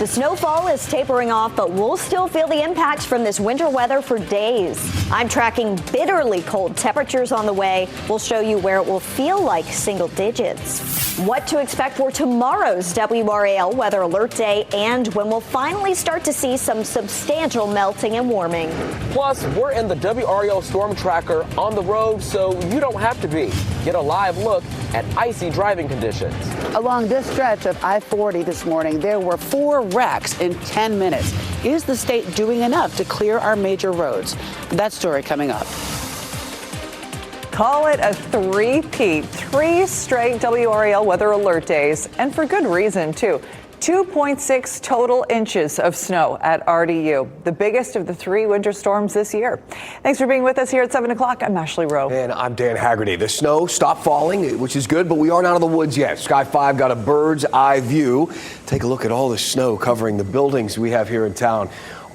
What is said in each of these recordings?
The snowfall is tapering off, but we'll still feel the impacts from this winter weather for days. I'm tracking bitterly cold temperatures on the way. We'll show you where it will feel like single digits. What to expect for tomorrow's WRAL weather alert day and when we'll finally start to see some substantial melting and warming. Plus, we're in the WRAL storm tracker on the road, so you don't have to be. Get a live look at icy driving conditions. Along this stretch of I-40 this morning, there were 4 wrecks in 10 minutes. Is the state doing enough to clear our major roads? That story coming up. Call it a three-peat, 3 straight WRAL weather alert days, and for good reason, too. 2.6 total inches of snow at RDU, the biggest of the 3 winter storms this year. Thanks for being with us here at 7 o'clock. I'm Ashley Rowe. And I'm Dan Haggerty. The snow stopped falling, which is good, but we aren't out of the woods yet. Sky 5 got a bird's eye view. Take a look at all the snow covering the buildings we have here in town.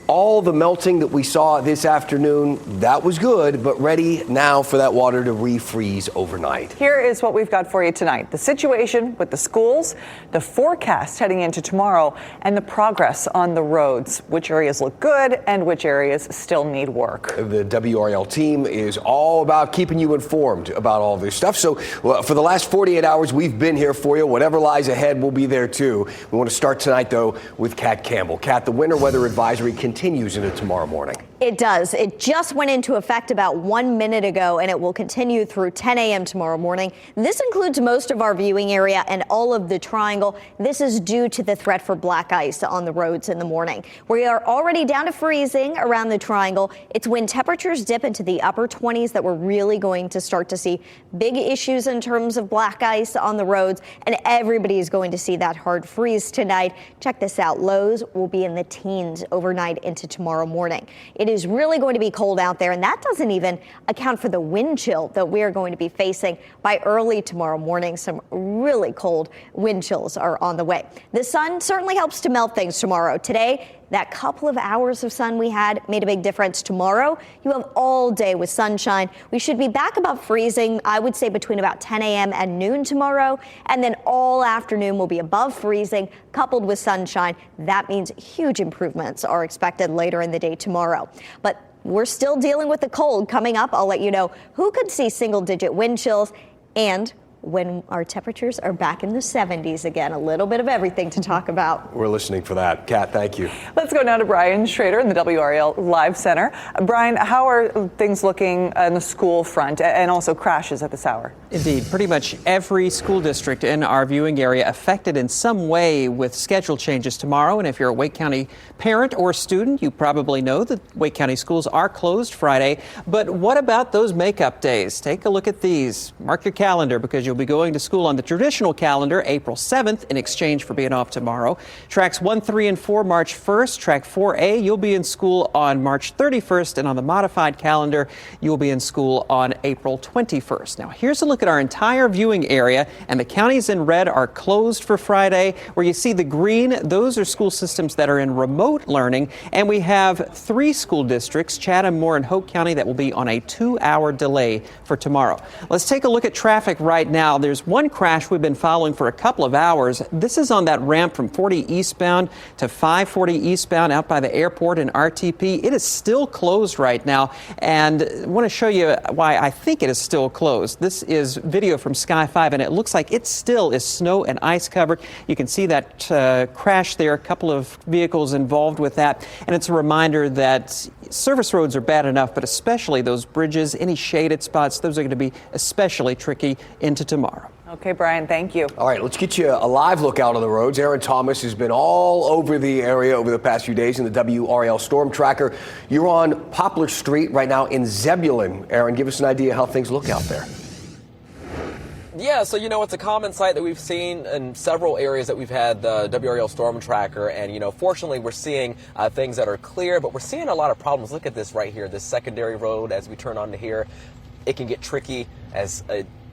All the melting that we saw this afternoon, that was good, but ready now for that water to refreeze overnight. Here is what we've got for you tonight. The situation with the schools, the forecast heading into tomorrow, and the progress on the roads. Which areas look good and which areas still need work. The WRAL team is all about keeping you informed about all this stuff. So for the last 48 hours, we've been here for you. Whatever lies ahead, we'll be there too. We want to start tonight, though, with Kat Campbell. Kat, the winter weather advisory continues into tomorrow morning. It does. It just went into effect about 1 minute ago, and it will continue through 10 a.m. tomorrow morning. This includes most of our viewing area and all of the triangle. This is due to the threat for black ice on the roads in the morning. We are already down to freezing around the triangle. It's when temperatures dip into the upper 20s that we're really going to start to see big issues in terms of black ice on the roads, and everybody is going to see that hard freeze tonight. Check this out. Lows will be in the teens overnight into tomorrow morning. It is really going to be cold out there, and that doesn't even account for the wind chill that we are going to be facing by early tomorrow morning. Some really cold wind chills are on the way. The sun certainly helps to melt things tomorrow. Today, that couple of hours of sun we had made a big difference. Tomorrow, you have all day with sunshine. We should be back above freezing, I would say between about 10 a.m. and noon tomorrow. And then all afternoon will be above freezing, coupled with sunshine. That means huge improvements are expected later in the day tomorrow. But we're still dealing with the cold. Coming up, I'll let you know who could see single-digit wind chills and when our temperatures are back in the 70s again. A little bit of everything to talk about. We're listening for that. Kat, thank you. Let's go now to Brian Schrader in the WRAL Live Center. Brian, how are things looking on the school front and also crashes at this hour? Indeed, pretty much every school district in our viewing area affected in some way with schedule changes tomorrow. And if you're a Wake County parent or student, you probably know that Wake County schools are closed Friday. But what about those makeup days? Take a look at these. Mark your calendar because you'll be going to school on the traditional calendar April 7th in exchange for being off tomorrow. Tracks 1, 3, and 4 March 1st. Track 4A, you'll be in school on March 31st. And on the modified calendar, you'll be in school on April 21st. Now, here's a look at our entire viewing area. And the counties in red are closed for Friday. Where you see the green, those are school systems that are in remote learning. And we have 3 school districts, Chatham, Moore, and Hope County, that will be on a 2-hour delay for tomorrow. Let's take a look at traffic right now. There's one crash we've been following for a couple of hours. This is on that ramp from 40 eastbound to 540 eastbound out by the airport in RTP. It is still closed right now, and I want to show you why I think it is still closed. This is video from Sky 5, and it looks like it still is snow and ice covered. You can see that crash there, a couple of vehicles involved with that, and it's a reminder that service roads are bad enough, but especially those bridges, any shaded spots, those are going to be especially tricky into tomorrow. Okay, Brian, thank you. All right, let's get you a live look out on the roads. Aaron Thomas has been all over the area over the past few days in the WRAL Storm Tracker. You're on Poplar Street right now in Zebulon. Aaron, give us an idea how things look out there. Yeah, so, it's a common sight that we've seen in several areas that we've had the WRAL Storm Tracker. And, fortunately, we're seeing things that are clear, but we're seeing a lot of problems. Look at this right here, this secondary road as we turn onto here. It can get tricky as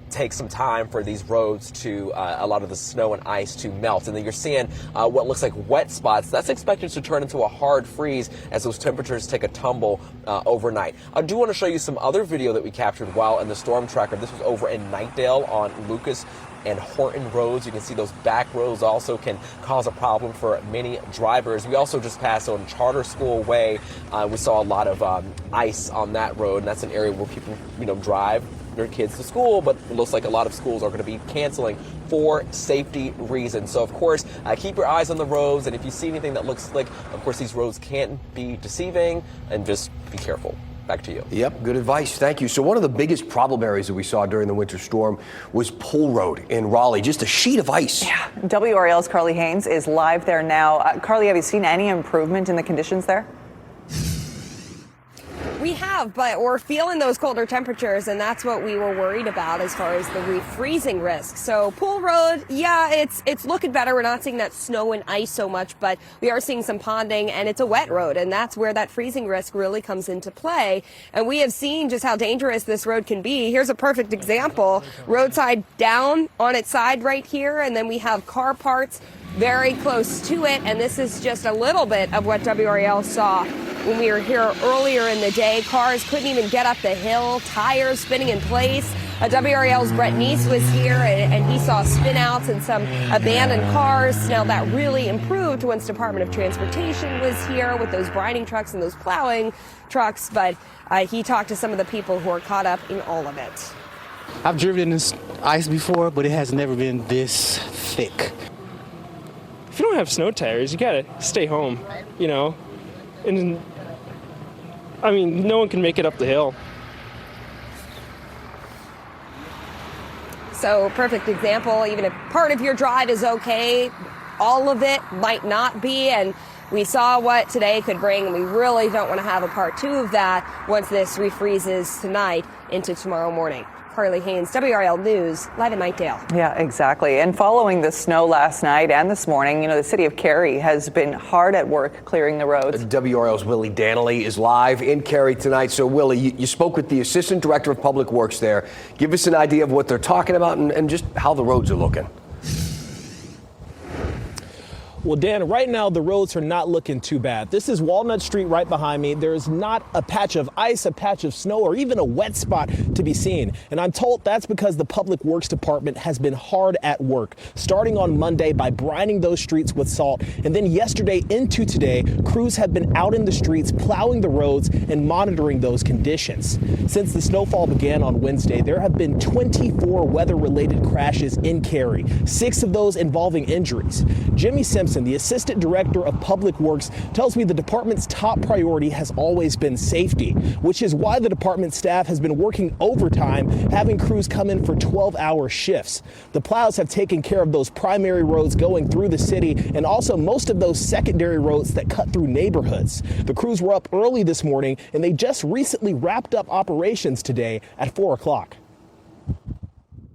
take some time for these roads to a lot of the snow and ice to melt. And then you're seeing what looks like wet spots. That's expected to turn into a hard freeze as those temperatures take a tumble overnight. I do want to show you some other video that we captured while in the storm tracker. This was over in Knightdale on Lucas and Horton roads. You can see those back roads also can cause a problem for many drivers. We also just passed on Charter School Way. We saw a lot of ice on that road, and that's an area where people, drive their kids to school, but it looks like a lot of schools are going to be canceling for safety reasons. So, of course, keep your eyes on the roads, and if you see anything that looks slick, of course, these roads can be deceiving, and just be careful. Back to you. Yep, good advice. Thank you. So one of the biggest problem areas that we saw during the winter storm was Pole Road in Raleigh, just a sheet of ice. Yeah, WRAL's Carly Haynes is live there now. Carly, have you seen any improvement in the conditions there? We have, but we're feeling those colder temperatures, and that's what we were worried about as far as the refreezing risk. So Pool Road, yeah, it's looking better. We're not seeing that snow and ice so much, but we are seeing some ponding, and it's a wet road, and that's where that freezing risk really comes into play. And we have seen just how dangerous this road can be. Here's a perfect example. Roadside down on its side right here, and then we have car parts very close to it, and this is just a little bit of what WRAL saw when we were here earlier in the day. Cars couldn't even get up the hill, tires spinning in place. WRAL's Brett Neese was here, and he saw spin-outs and some abandoned cars. Now, that really improved once Department of Transportation was here with those brining trucks and those plowing trucks, but he talked to some of the people who are caught up in all of it. I've driven in this ice before, but it has never been this thick. If you don't have snow tires, you gotta stay home, And I mean, no one can make it up the hill. So, perfect example, even if part of your drive is okay, all of it might not be. And we saw what today could bring, and we really don't want to have a part two of that once this refreezes tonight into tomorrow morning. Carly Haynes, WRAL News, live in Knightdale. Yeah, exactly. And following the snow last night and this morning, the city of Cary has been hard at work clearing the roads. WRAL's Willie Danley is live in Cary tonight. So, Willie, you spoke with the Assistant Director of Public Works there. Give us an idea of what they're talking about and just how the roads are looking. Well, Dan, right now the roads are not looking too bad. This is Walnut Street right behind me. There is not a patch of ice, a patch of snow, or even a wet spot to be seen. And I'm told that's because the Public Works Department has been hard at work, starting on Monday by brining those streets with salt. And then yesterday into today, crews have been out in the streets, plowing the roads and monitoring those conditions. Since the snowfall began on Wednesday, there have been 24 weather-related crashes in Cary, 6 of those involving injuries. Jimmy Simpson, the Assistant Director of Public Works, tells me the department's top priority has always been safety, which is why the department staff has been working overtime, having crews come in for 12-hour shifts. The plows have taken care of those primary roads going through the city and also most of those secondary roads that cut through neighborhoods. The crews were up early this morning, and they just recently wrapped up operations today at 4 o'clock.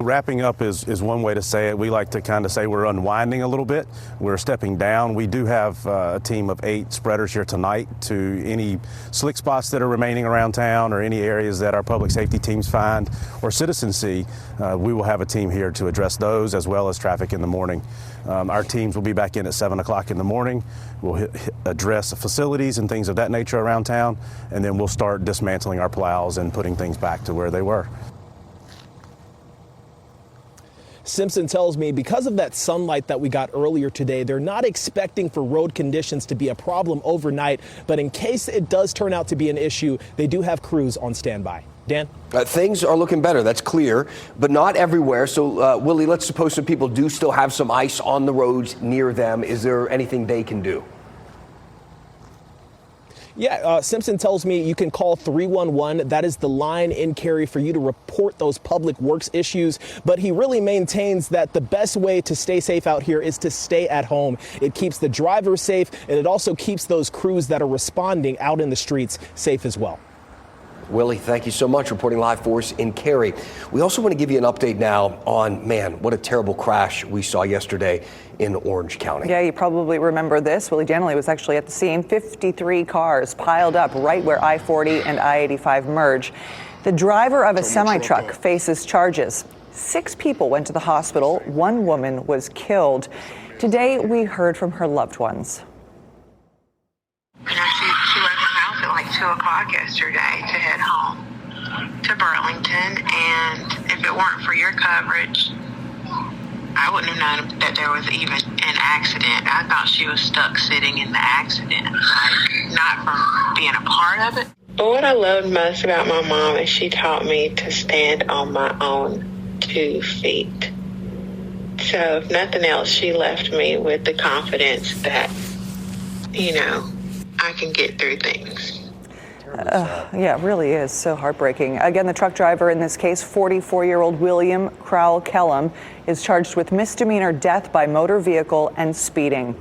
Wrapping up is one way to say it. We like to kind of say we're unwinding a little bit. We're stepping down. We do have a team of 8 spreaders here tonight to any slick spots that are remaining around town or any areas that our public safety teams find or citizens see. We will have a team here to address those as well as traffic in the morning. Our teams will be back in at 7 o'clock in the morning. We'll address facilities and things of that nature around town, and then we'll start dismantling our plows and putting things back to where they were. Simpson tells me because of that sunlight that we got earlier today, they're not expecting for road conditions to be a problem overnight. But in case it does turn out to be an issue, they do have crews on standby. Dan? Things are looking better. That's clear, but not everywhere. So, Willie, let's suppose some people do still have some ice on the roads near them. Is there anything they can do? Yeah, Simpson tells me you can call 311. That is the line in Cary for you to report those public works issues. But he really maintains that the best way to stay safe out here is to stay at home. It keeps the drivers safe, and it also keeps those crews that are responding out in the streets safe as well. Willie, thank you so much, reporting live for us in Cary. We also want to give you an update now on, what a terrible crash we saw yesterday in Orange County. Yeah, you probably remember this. Willie Danley was actually at the scene. 53 cars piled up right where I-40 and I-85 merge. The driver of a semi-truck faces charges. 6 people went to the hospital. 1 woman was killed. Today, we heard from her loved ones. She left her house at like 2 o'clock yesterday to head home to Burlington, and if it weren't for your coverage, I wouldn't have known that there was even an accident. I thought she was stuck sitting in the accident, like not from being a part of it. But what I loved most about my mom is she taught me to stand on my own 2 feet. So if nothing else, she left me with the confidence that, I can get through things. Yeah, it really is so heartbreaking. Again, the truck driver in this case, 44-year-old William Crowell Kellum, is charged with misdemeanor death by motor vehicle and speeding.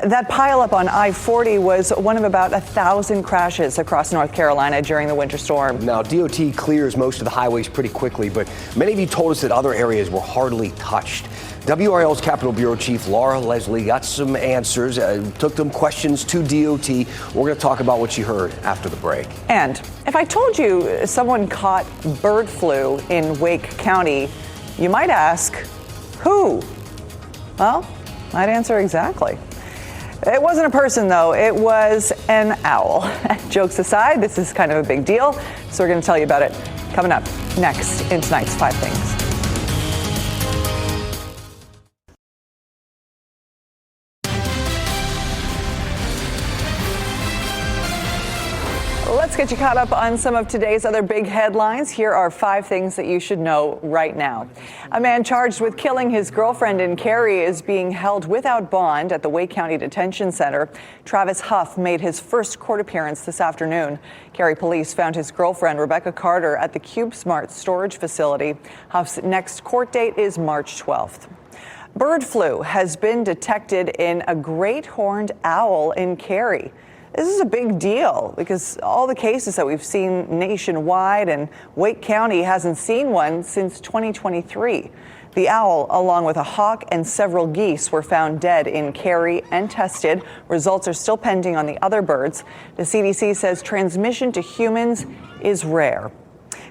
That pileup on I-40 was one of about 1,000 crashes across North Carolina during the winter storm. Now, DOT clears most of the highways pretty quickly, but many of you told us that other areas were hardly touched. WRAL's Capitol Bureau Chief Laura Leslie got some answers, took them questions to DOT. We're going to talk about what she heard after the break. And if I told you someone caught bird flu in Wake County, you might ask, who? Well, I'd answer exactly. It wasn't a person, though. It was an owl. Jokes aside, this is kind of a big deal, so we're going to tell you about it coming up next in tonight's 5 Things. Let's get you caught up on some of today's other big headlines. Here are 5 things that you should know right now. A man charged with killing his girlfriend in Cary is being held without bond at the Wake County Detention Center. Travis Huff made his first court appearance this afternoon. Cary police found his girlfriend, Rebecca Carter, at the CubeSmart storage facility. Huff's next court date is March 12th. Bird flu has been detected in a great horned owl in Cary. This is a big deal because all the cases that we've seen nationwide, and Wake County hasn't seen one since 2023. The owl, along with a hawk and several geese, were found dead in Cary and tested. Results are still pending on the other birds. The CDC says transmission to humans is rare.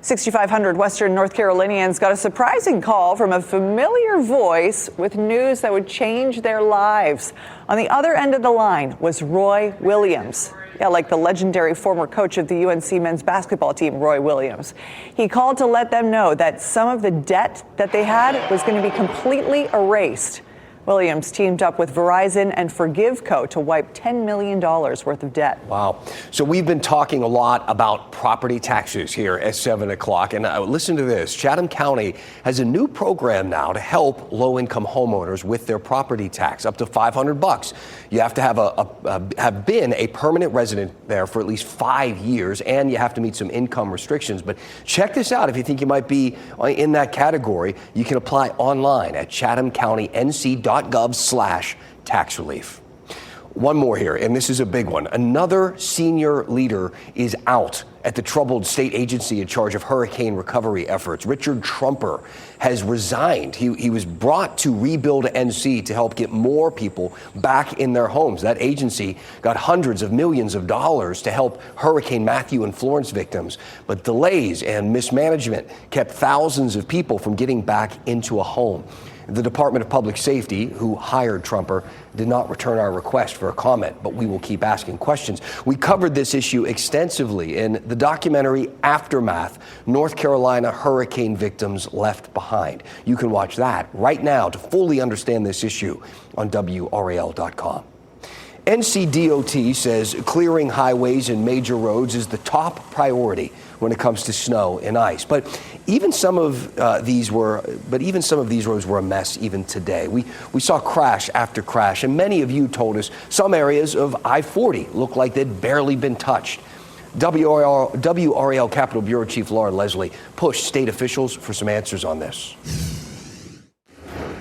6,500 Western North Carolinians got a surprising call from a familiar voice with news that would change their lives. On the other end of the line was Roy Williams. Yeah, like the legendary former coach of the UNC men's basketball team, Roy Williams. He called to let them know that some of the debt that they had was going to be completely erased. Williams teamed up with Verizon and ForgiveCo to wipe $10 million worth of debt. Wow. So we've been talking a lot about property taxes here at 7 o'clock. And listen to this. Chatham County has a new program now to help low-income homeowners with their property tax, up to $500. You have to have been a permanent resident there for at least 5 years, and you have to meet some income restrictions. But check this out. If you think you might be in that category, you can apply online at chathamcountync.gov/tax relief. One more here, and this is a big one. Another senior leader is out at the troubled state agency in charge of hurricane recovery efforts. Richard Trumper has resigned. He was brought to rebuild NC to help get more people back in their homes. That agency got hundreds of millions of dollars to help Hurricane Matthew and Florence victims. But delays and mismanagement kept thousands of people from getting back into a home. The Department of Public Safety, who hired Trumper, did not return our request for a comment, but we will keep asking questions. We covered this issue extensively in the documentary Aftermath, North Carolina Hurricane Victims Left Behind. You can watch that right now to fully understand this issue on WRAL.com. NCDOT says clearing highways and major roads is the top priority when it comes to snow and ice. But even some of these roads were a mess even today. We saw crash after crash, and many of you told us some areas of I-40 look like they'd barely been touched. WRAL Capitol Bureau Chief Laura Leslie pushed state officials for some answers on this.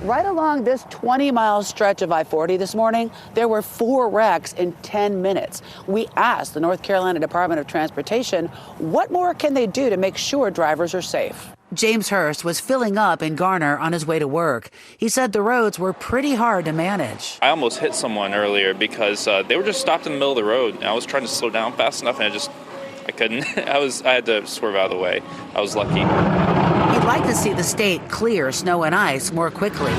Right along this 20-mile stretch of I-40 this morning, there were 4 wrecks in 10 minutes. We asked the North Carolina Department of Transportation, what more can they do to make sure drivers are safe? James Hurst was filling up in Garner on his way to work. He said the roads were pretty hard to manage. I almost hit someone earlier because they were just stopped in the middle of the road. And I was trying to slow down fast enough, and I couldn't. I had to swerve out of the way. I was lucky. He'd like to see the state clear snow and ice more quickly.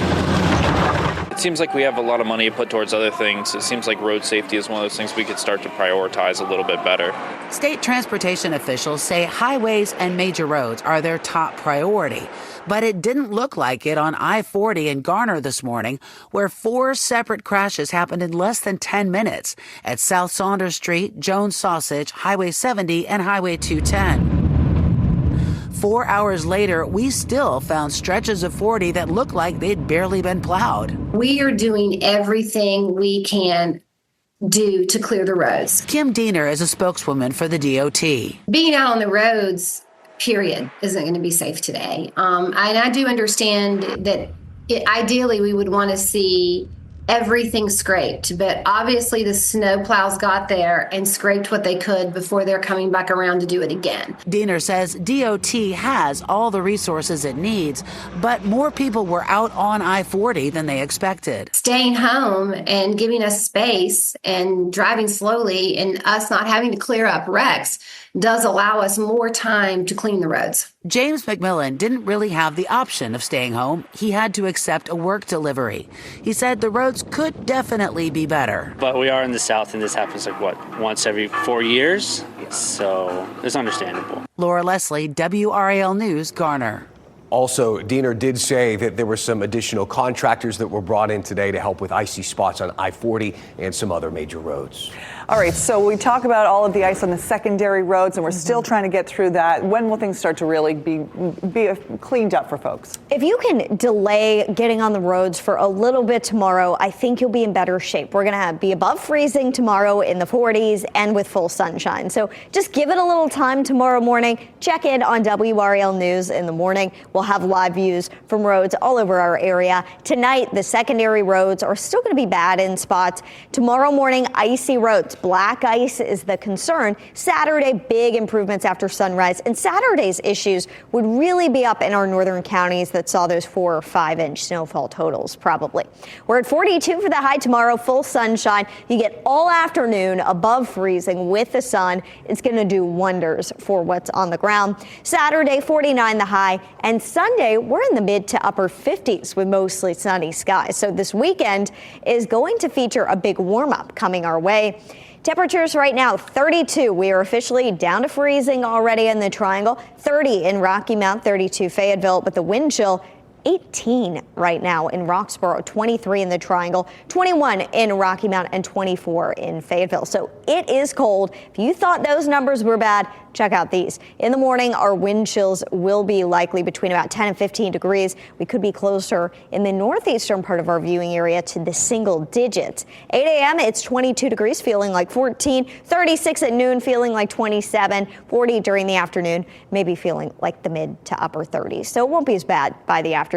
seems like we have a lot of money to put towards other things. It seems like road safety is one of those things we could start to prioritize a little bit better. State transportation officials say highways and major roads are their top priority. But it didn't look like it on I-40 in Garner this morning, where 4 separate crashes happened in less than 10 minutes at South Saunders Street, Jones Sausage, Highway 70, and Highway 210. 4 hours later, we still found stretches of 40 that looked like they'd barely been plowed. We are doing everything we can do to clear the roads. Kim Diener is a spokeswoman for the DOT. Being out on the roads, period, isn't going to be safe today. And I do understand that ideally we would want to see everything scraped, but obviously the snow plows got there and scraped what they could before they're coming back around to do it again. Diener says DOT has all the resources it needs, but more people were out on I-40 than they expected. Staying home and giving us space and driving slowly and us not having to clear up wrecks does allow us more time to clean the roads. James McMillan didn't really have the option of staying home. He had to accept a work delivery. He said the roads could definitely be better. But we are in the South, and this happens once every 4 years, so it's understandable. Laura Leslie, WRAL News, Garner. Also, Diener did say that there were some additional contractors that were brought in today to help with icy spots on I-40 and some other major roads. All right, so we talk about all of the ice on the secondary roads, and we're still trying to get through that. When will things start to really be cleaned up for folks? If you can delay getting on the roads for a little bit tomorrow, I think you'll be in better shape. We're going to be above freezing tomorrow in the 40s and with full sunshine. So just give it a little time tomorrow morning. Check in on WRAL News in the morning. We'll have live views from roads all over our area. Tonight, the secondary roads are still going to be bad in spots. Tomorrow morning, icy roads. Black ice is the concern. Saturday, big improvements after sunrise. And Saturday's issues would really be up in our northern counties that saw those 4 or 5 inch snowfall totals, probably. We're at 42 for the high tomorrow, full sunshine. You get all afternoon above freezing with the sun. It's going to do wonders for what's on the ground. Saturday, 49 the high. And Sunday, we're in the mid to upper 50s with mostly sunny skies. So this weekend is going to feature a big warm up coming our way. Temperatures right now, 32. We are officially down to freezing already in the Triangle. 30 in Rocky Mount, 32 Fayetteville, but the wind chill 18 right now in Roxborough, 23 in the Triangle, 21 in Rocky Mount, and 24 in Fayetteville. So it is cold. If you thought those numbers were bad, check out these. In the morning, our wind chills will be likely between about 10 and 15 degrees. We could be closer in the northeastern part of our viewing area to the single digits. 8 a.m., it's 22 degrees, feeling like 14, 36 at noon, feeling like 27, 40 during the afternoon, maybe feeling like the mid to upper 30s. So it won't be as bad by the afternoon.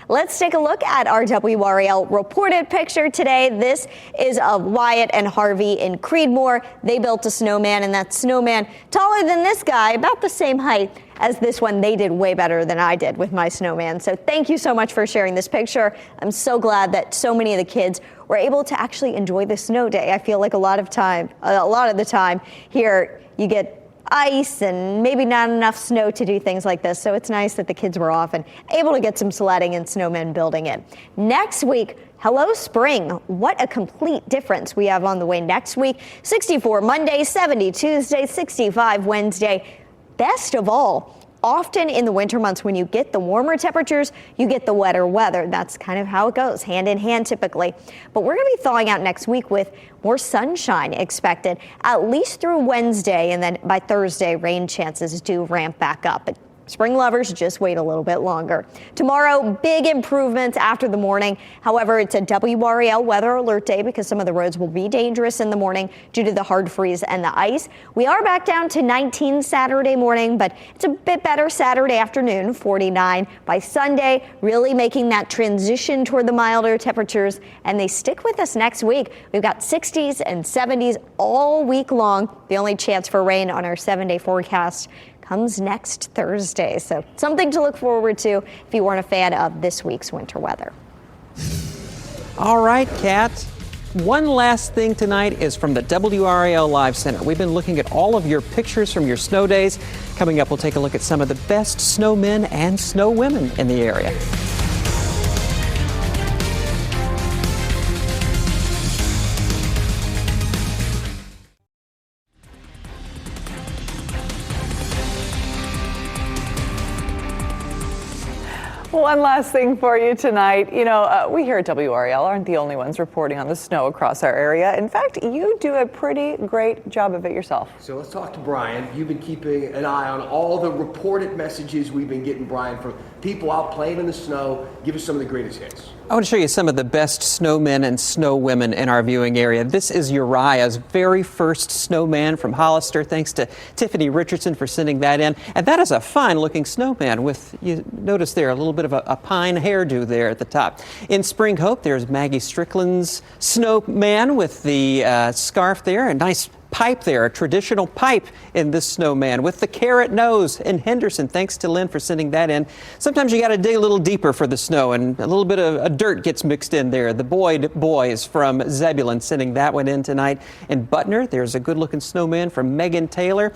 Let's take a look at our WRAL reported picture today. This is of Wyatt and Harvey in Creedmoor. They built a snowman, and that snowman taller than this guy, about the same height as this one. They did way better than I did with my snowman. So thank you so much for sharing this picture. I'm so glad that so many of the kids were able to actually enjoy the snow day. I feel like a lot of the time here you get ice and maybe not enough snow to do things like this. So it's nice that the kids were off and able to get some sledding and snowmen building it. Next week, hello spring. What a complete difference we have on the way next week. 64 Monday, 70 Tuesday, 65 Wednesday. Best of all, often in the winter months when you get the warmer temperatures, you get the wetter weather. That's kind of how it goes, hand in hand typically. But we're going to be thawing out next week with more sunshine expected, at least through Wednesday, and then by Thursday, rain chances do ramp back up. But spring lovers, just wait a little bit longer. Tomorrow, big improvements after the morning. However, it's a WRAL weather alert day because some of the roads will be dangerous in the morning due to the hard freeze and the ice. We are back down to 19 Saturday morning, but it's a bit better Saturday afternoon, 49 by Sunday, really making that transition toward the milder temperatures, and they stick with us next week. We've got 60s and 70s all week long. The only chance for rain on our 7-day forecast comes next Thursday. So something to look forward to if you weren't a fan of this week's winter weather. All right, Kat. One last thing tonight is from the WRAL Live Center. We've been looking at all of your pictures from your snow days. Coming up, we'll take a look at some of the best snowmen and snowwomen in the area. one last thing for you tonight. You know, we here at WRAL aren't the only ones reporting on the snow across our area. In fact, you do a pretty great job of it yourself. So let's talk to Brian. You've been keeping an eye on all the reported messages we've been getting, Brian, from people out playing in the snow. Give us some of the greatest hits. I want to show you some of the best snowmen and snowwomen in our viewing area. This is Uriah's very first snowman from Hollister. Thanks to Tiffany Richardson for sending that in. And that is a fine-looking snowman with, you notice there, a little bit of a pine hairdo there at the top. In Spring Hope, there's Maggie Strickland's snowman with the scarf there, a nice pipe there, a traditional pipe in this snowman with the carrot nose in Henderson. Thanks to Lynn for sending that in. Sometimes you got to dig a little deeper for the snow, and a little bit of dirt gets mixed in there. The Boyd boys from Zebulon sending that one in tonight. In Butner, there's a good-looking snowman from Megan Taylor.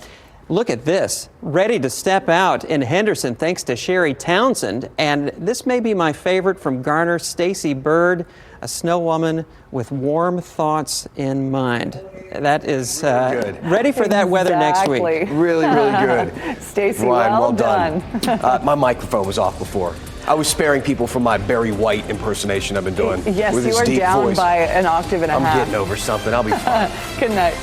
Look at this, ready to step out in Henderson thanks to Sherry Townsend. And this may be my favorite from Garner, Stacy Bird, a snow woman with warm thoughts in mind. That is ready for that weather next week. Really, really good. Stacey, Ryan, well done. My microphone was off before. I was sparing people from my Barry White impersonation I've been doing. Yes, with you his are deep down voice. by an octave and a half. I'm getting over something. I'll be fine. Good night.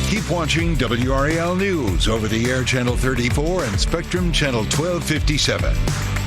Keep watching WRAL News over the air Channel 34 and Spectrum Channel 1257.